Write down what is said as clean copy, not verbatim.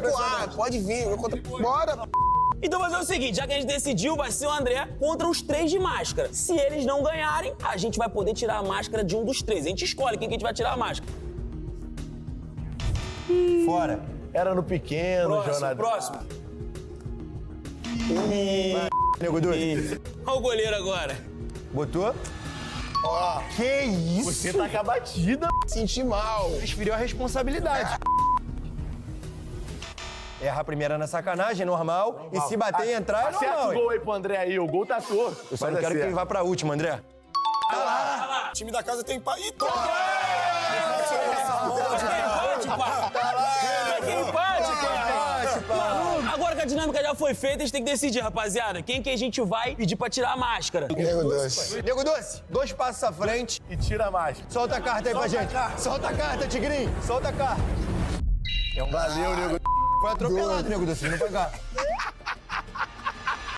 recuar, pode vir. Bora. Então vai fazer o seguinte, já que a gente decidiu, vai ser o André contra os 3 de máscara. Se eles não ganharem, a gente vai poder tirar a máscara de um dos 3. A gente escolhe quem que a gente vai tirar a máscara. Fora. Era no pequeno, Jonathan. Próximo. Nego doido. Olha o goleiro agora. Botou? Ó. Que isso? Você tá com a batida. Senti mal. Transferiu a responsabilidade. Erra a primeira na sacanagem, é normal. E se bater e entrar, é Acerta normal. o gol aí pro André aí, o gol tá torto. Eu só não quero que ele vá pra última, André. O time da casa tem empate. Ih, toma! Agora que a dinâmica já foi feita, a gente tem que decidir, rapaziada. Quem que a gente vai pedir pra tirar a máscara? Nego doce. Nego Doce, 2 passos à frente. E tira a máscara. Solta a carta aí pra gente. Solta a carta, Tigrinho. Solta a carta. Valeu, nego. Foi atropelado, Nego Doce. Não foi carta.